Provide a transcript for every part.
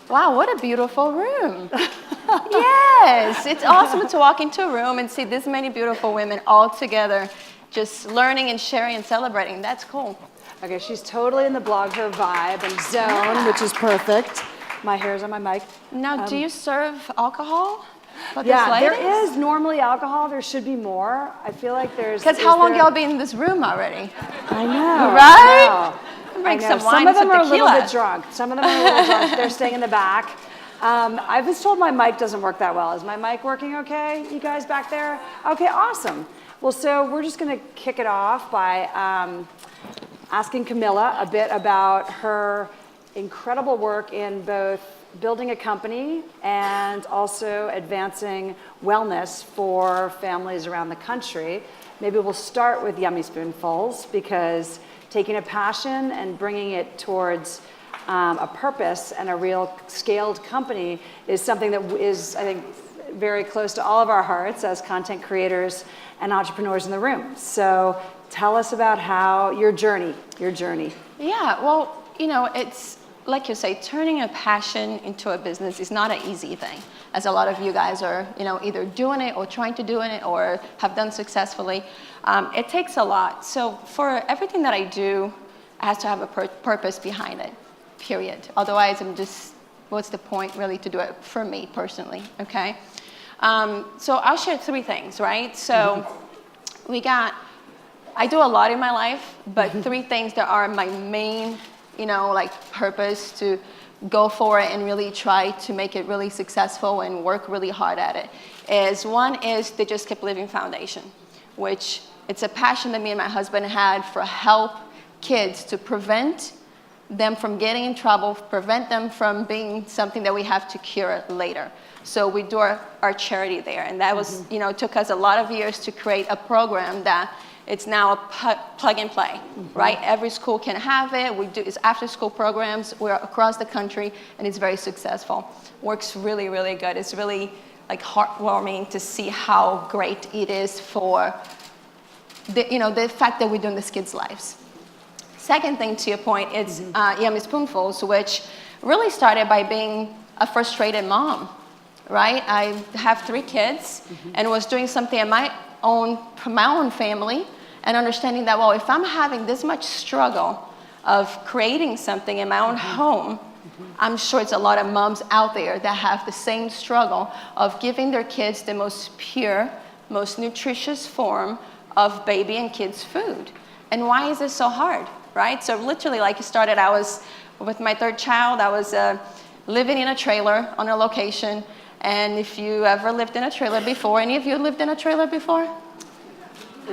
Wow, what a beautiful room. Yes, it's awesome to walk into a room and see this many beautiful women all together, just learning and sharing and celebrating. That's cool. Okay, she's totally in the BlogHer vibe and zone, which is perfect. My hair's on my mic. Now, do you serve alcohol? Yeah, there is normally alcohol. There should be more. I feel like there's... Because how long y'all been in this room already? I know. Right? I know. Bring some wine, some of them some are a little tequila. bit drunk. Some of them are a little drunk. They're staying in the back. I was told my mic doesn't work that well. Is my mic working okay, you guys back there? Okay, awesome. Well, so we're just going to kick it off by asking Camila a bit about her incredible work in both building a company and also advancing wellness for families around the country. Maybe we'll start with Yummy Spoonfuls, because taking a passion and bringing it towards a purpose and a real scaled company is something that is, I think, very close to all of our hearts as content creators and entrepreneurs in the room. So tell us about how your journey. Yeah, well, you know, it's like you say, turning a passion into a business is not an easy thing, as a lot of you guys are, you know, either doing it or trying to do it or have done successfully. It takes a lot. So for everything that I do, it has to have a purpose behind it, period. Otherwise, I'm just, what's the point really to do it for me personally, okay? So I'll share 3 things, right? So I do a lot in my life, but 3 things that are my main, you know, like purpose to go for it and really try to make it really successful and work really hard at it is, one is the Just Keep Living Foundation, which it's a passion that me and my husband had for help kids to prevent them from getting in trouble, prevent them from being something that we have to cure later. So we do our charity there. And that was, you know, it took us a lot of years to create a program that it's now a plug and play, right? Every school can have it. We do it's after school programs. We're across the country, and it's very successful. Works really, really good. It's really like heartwarming to see how great it is for the, you know, the fact that we're doing this kids' lives. Second thing, to your point, is Yummy Spoonfuls, which really started by being a frustrated mom, right? I have 3 kids and was doing something in my own family, and understanding that, well, if I'm having this much struggle of creating something in my own home, I'm sure it's a lot of moms out there that have the same struggle of giving their kids the most pure, most nutritious form of baby and kids food. And why is this so hard, right? So literally, like you started, I was with my 3rd child, I was living in a trailer on a location. And if you ever lived in a trailer before, any of you lived in a trailer before?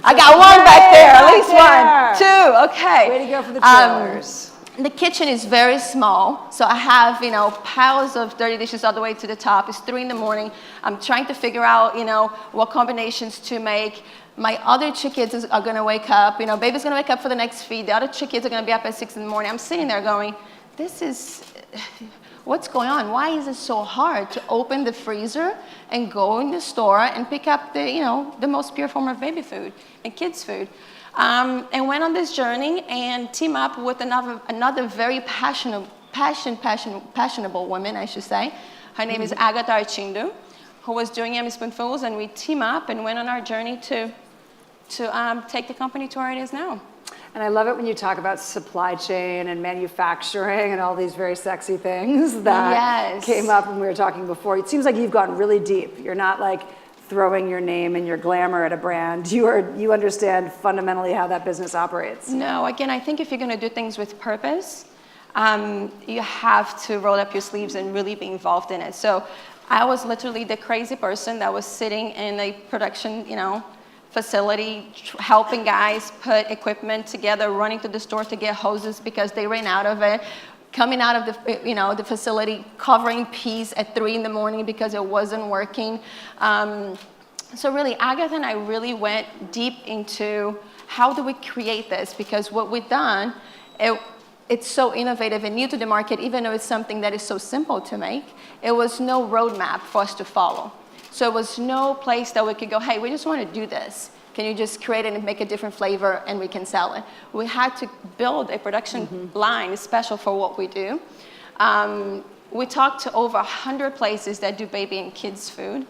I got one back there, at least 1, 2, okay. Way to go for the trailers. The kitchen is very small, so I have, you know, piles of dirty dishes all the way to the top. It's 3 in the morning. I'm trying to figure out, you know, what combinations to make. My other 2 kids are gonna wake up. You know, baby's gonna wake up for the next feed. The other 2 kids are gonna be up at 6 in the morning. I'm sitting there going, this is... what's going on? Why is it so hard to open the freezer and go in the store and pick up the, you know, the most pure form of baby food and kids food? And went on this journey and team up with another very passionate woman, I should say. Her name is Agatha Archindu, who was doing Yummy Spoonfuls, and we team up and went on our journey to take the company to where it is now. And I love it when you talk about supply chain and manufacturing and all these very sexy things that came up when we were talking before. It seems like you've gone really deep. You're not like throwing your name and your glamour at a brand. You understand fundamentally how that business operates. No, again, I think if you're going to do things with purpose, you have to roll up your sleeves and really be involved in it. So I was literally the crazy person that was sitting in a production, you know, facility, helping guys put equipment together, running to the store to get hoses because they ran out of it, coming out of the, you know, the facility, covering peas at 3 in the morning because it wasn't working. So really, Agatha and I really went deep into how do we create this, because what we've done, it's so innovative and new to the market, even though it's something that is so simple to make. It was no roadmap for us to follow. So it was no place that we could go, hey, we just want to do this. Can you just create it and make a different flavor and we can sell it? We had to build a production line special for what we do. we talked to over 100 places that do baby and kids food.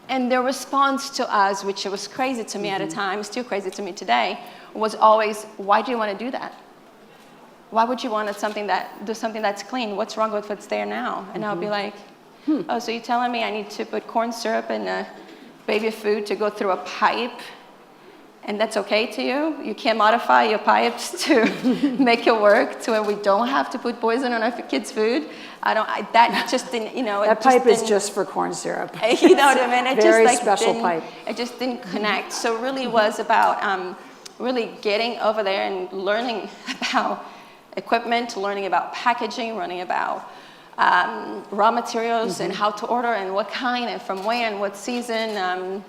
And their response to us, which was crazy to me at the time, still crazy to me today, was always, why do you want to do that? Why would you want do something that's clean? What's wrong with what's there now? And I'll be like, oh, so you're telling me I need to put corn syrup in baby food to go through a pipe, and that's okay to you? You can't modify your pipes to make it work to where we don't have to put poison on our kids' food? That just didn't, That pipe is just for corn syrup. You know what I mean? It Very just, special pipe. It just didn't connect. So it really was about really getting over there and learning about equipment, learning about packaging, learning about raw materials and how to order and what kind and from when and what season,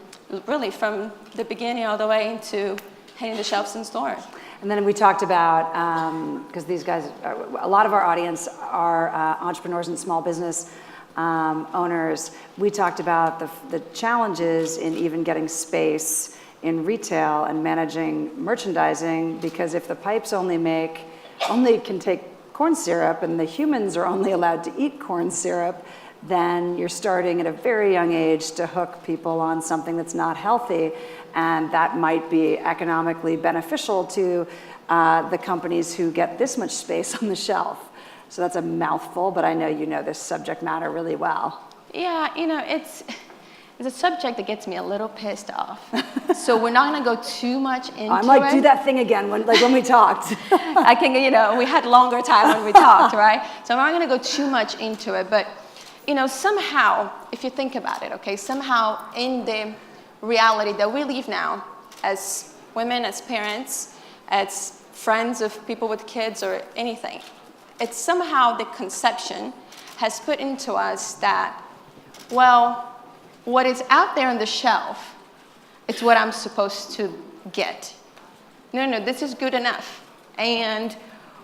really from the beginning all the way into hitting the shelves in store. And then we talked about, because these guys, a lot of our audience are entrepreneurs and small business owners. We talked about the challenges in even getting space in retail and managing merchandising, because if the pipes only can take corn syrup and the humans are only allowed to eat corn syrup, then you're starting at a very young age to hook people on something that's not healthy, and that might be economically beneficial to the companies who get this much space on the shelf. So that's a mouthful, but I know you know this subject matter really well. Yeah, it's a subject that gets me a little pissed off. So we're not going to go too much into it. I'm like, do that thing again, when we talked. I can, we had longer time when we talked, right? So I'm not going to go too much into it, but somehow, if you think about it, okay, somehow in the reality that we live now as women, as parents, as friends of people with kids or anything, it's somehow the conception has put into us that, well, what is out there on the shelf, it's what I'm supposed to get. No, this is good enough. And,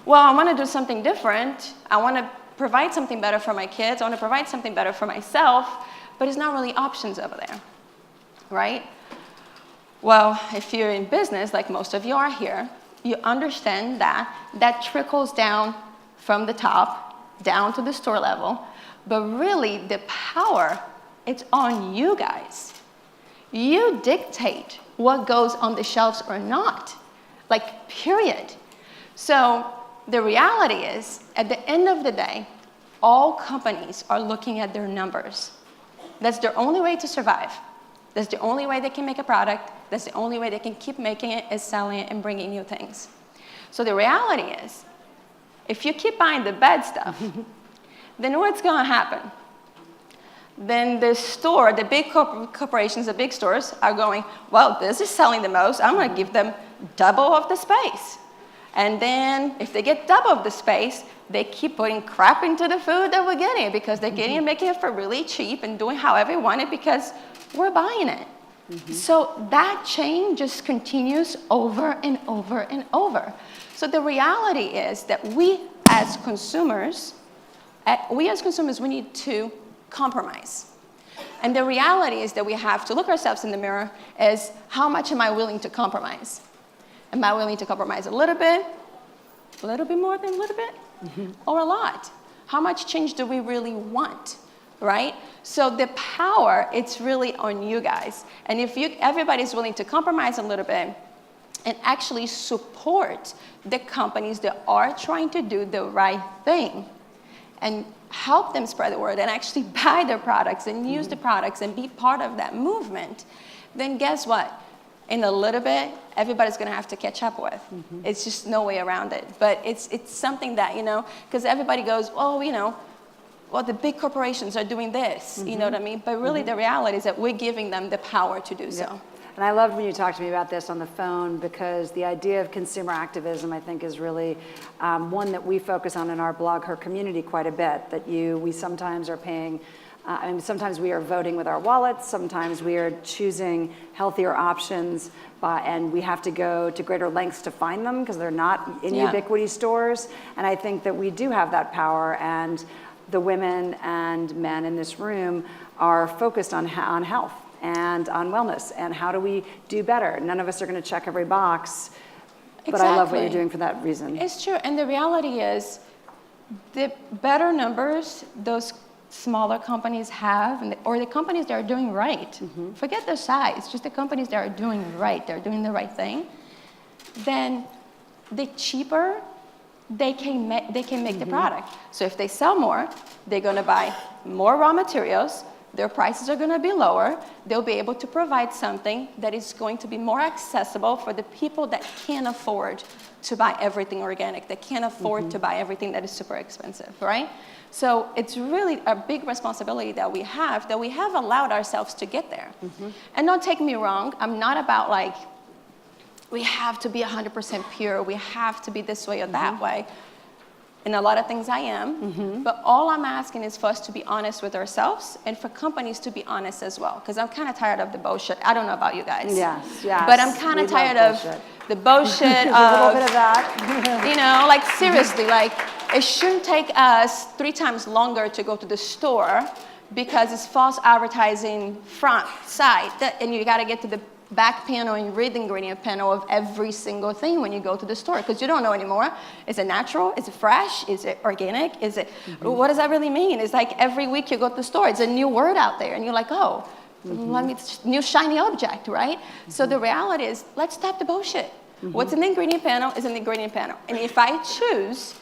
well, I want to do something different. I want to provide something better for my kids. I want to provide something better for myself, but it's not really options over there, right? Well, if you're in business, like most of you are here, you understand that trickles down from the top, down to the store level, but really the power, it's on you guys. You dictate what goes on the shelves or not, like, period. So the reality is, at the end of the day, all companies are looking at their numbers. That's their only way to survive. That's the only way they can make a product. That's the only way they can keep making it, is selling it and bringing new things. So the reality is, if you keep buying the bad stuff, then what's going to happen? Then the store, the big corporations, the big stores are going, well, this is selling the most. I'm going to give them double of the space. And then if they get double of the space, they keep putting crap into the food that we're getting, because they're getting it, making it for really cheap and doing however you want it because we're buying it. So that chain just continues over and over and over. So the reality is that we as consumers, we need to compromise. And the reality is that we have to look ourselves in the mirror as, how much am I willing to compromise? Am I willing to compromise a little bit more than a little bit, or a lot? How much change do we really want, right? So the power, it's really on you guys. And if everybody's willing to compromise a little bit and actually support the companies that are trying to do the right thing and help them spread the word and actually buy their products and use the products and be part of that movement, then guess what? In a little bit, everybody's going to have to catch up with. It's just no way around it. But it's something that, because everybody goes, oh, well, the big corporations are doing this, you know what I mean? But really the reality is that we're giving them the power to do so. And I loved when you talked to me about this on the phone, because the idea of consumer activism, I think, is really one that we focus on in our BlogHer community quite a bit, that we sometimes are paying, sometimes we are voting with our wallets, sometimes we are choosing healthier options, and we have to go to greater lengths to find them because they're not in ubiquity stores. And I think that we do have that power, and the women and men in this room are focused on health and on wellness, and how do we do better. None of us are going to check every box, but I love what you're doing for that reason. It's true, and the reality is, The better numbers those smaller companies have, or the companies that are doing right, forget their size, just the companies that are doing right, they're doing the right thing, then the cheaper they can make the product. So if they sell more, they're going to buy more raw materials, their prices are going to be lower, they'll be able to provide something that is going to be more accessible for the people that can't afford to buy everything organic, that can't afford to buy everything that is super expensive, right? So it's really a big responsibility that we have allowed ourselves to get there. And don't take me wrong, I'm not about like, we have to be 100% pure, we have to be this way or that way. In a lot of things I am, but all I'm asking is for us to be honest with ourselves and for companies to be honest as well, because I'm kind of tired of the bullshit. I don't know about you guys. Yes. But I'm kind of tired of the bullshit of, a little bit of that. you know, like seriously, like it shouldn't take us 3 times longer to go to the store because it's false advertising front, side, and you got to get to the back panel and read the ingredient panel of every single thing when you go to the store, because you don't know anymore. Is it natural? Is it fresh? Is it organic? Is it, what does that really mean? It's like every week you go to the store, it's a new word out there, and you're like, oh, let me, new shiny object, right? So the reality is, let's stop the bullshit. What's in the ingredient panel is in the ingredient panel. And if I choose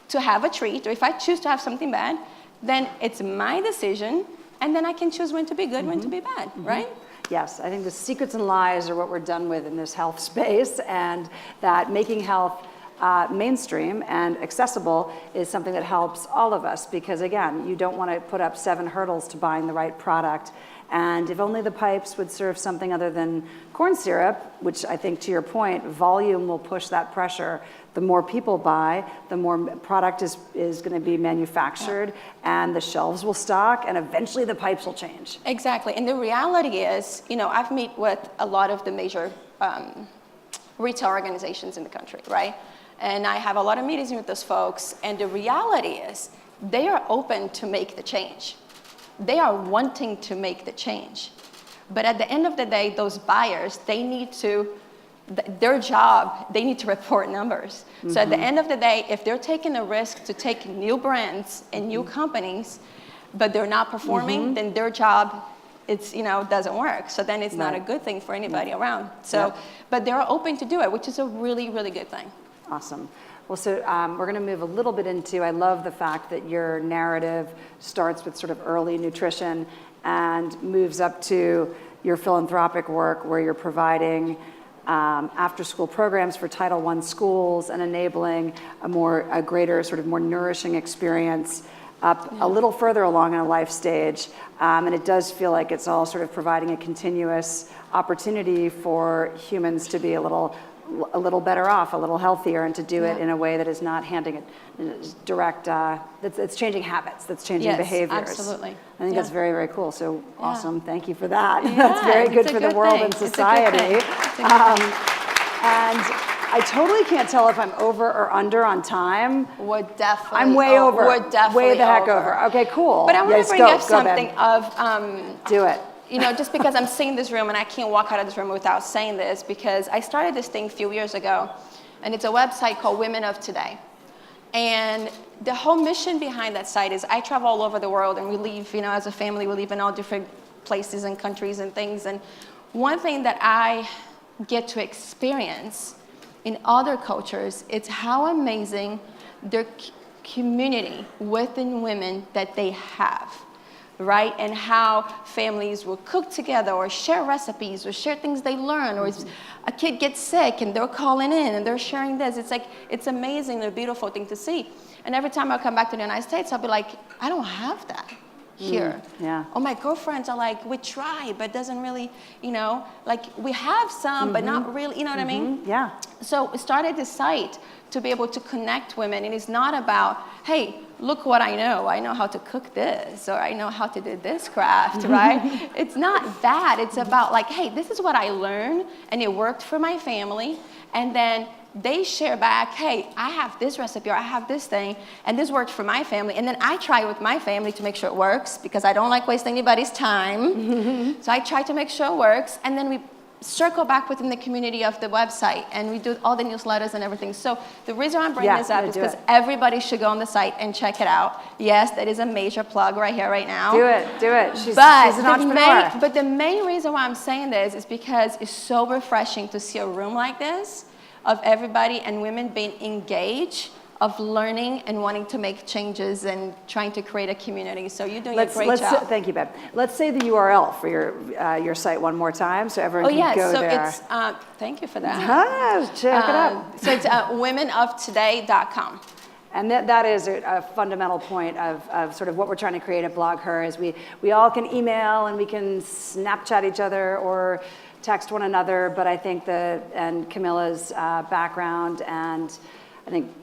to have a treat, or if I choose to have something bad, then it's my decision, and then I can choose when to be good, when to be bad, right? Yes, I think the secrets and lies are what we're done with in this health space, and that making health mainstream and accessible is something that helps all of us, because again, you don't want to put up 7 hurdles to buying the right product. And if only the pipes would serve something other than corn syrup, which I think, to your point, volume will push that pressure. The more people buy, the more product is going to be manufactured, and the shelves will stock, and eventually the pipes will change. Exactly. And the reality is, you know, I've met with a lot of the major retail organizations in the country, right? And I have a lot of meetings with those folks, and the reality is they are open to make the change. They are wanting to make the change. But at the end of the day, those buyers, they need to, their job, they need to report numbers. So at the end of the day, if they're taking a risk to take new brands and new companies, but they're not performing, then their job, it's, you know, doesn't work. So then it's not a good thing for anybody around. So, but they're open to do it, which is a really, really good thing. Awesome. Well, so we're going to move a little bit into, I love the fact that your narrative starts with sort of early nutrition and moves up to your philanthropic work, where you're providing after-school programs for Title I schools and enabling a greater, sort of more nourishing experience up a little further along in a life stage. And it does feel like it's all sort of providing a continuous opportunity for humans to be a little better off, a little healthier, and to do it in a way that is not handing it direct, that's changing habits, that's changing behaviors. Absolutely. I think that's very, very cool. So awesome. Thank you for that. That's very good for the world and society. And I totally can't tell if I'm over or under on time. We're definitely I'm way over. We're definitely way the heck over. Okay, cool. But I want to bring up something of do it. You know, just because I'm seeing this room and I can't walk out of this room without saying this, because I started this thing a few years ago, and it's a website called Women of Today. And the whole mission behind that site is I travel all over the world, and we live, you know, as a family, we live in all different places and countries and things. And one thing that I get to experience in other cultures, it's how amazing their community within women that they have. Right? And how families will cook together or share recipes or share things they learn, or if a kid gets sick and they're calling in and they're sharing this. It's like, it's amazing, a beautiful thing to see. And every time I come back to the United States, I'll be like, I don't have that here. Or my girlfriends are like, we try, but it doesn't really, you know, like we have some, but not really, you know what I mean? Yeah. So we started this site to be able to connect women, and it's not about, hey, look what I know. I know how to cook this, or I know how to do this craft, right? It's not that. It's about like, hey, this is what I learned, and it worked for my family. And then they share back, hey, I have this recipe, or I have this thing, and this worked for my family. And then I try with my family to make sure it works, because I don't like wasting anybody's time. So I try to make sure it works. And then we circle back within the community of the website, and we do all the newsletters and everything. So the reason I'm bringing this up is because everybody should go on the site and check it out. Yes, that is a major plug right here, right now. Do it. She's an entrepreneur. But the main reason why I'm saying this is because it's so refreshing to see a room like this of everybody and women being engaged, of learning and wanting to make changes and trying to create a community. So you're doing a great job. Thank you, Bev. Let's say the URL for your site one more time so everyone can go there. So it's, thank you for that. Check it out. So it's womenoftoday.com. And that is a fundamental point of sort of what we're trying to create at BlogHer is we all can email and we can Snapchat each other or text one another, but I think and Camila's background and I think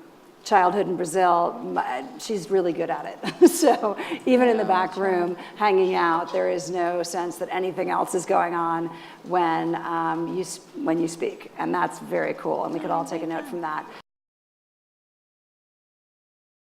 childhood in Brazil, she's really good at it. So even in the back room, hanging out, there is no sense that anything else is going on when you speak. And that's very cool. And we could all take a note from that.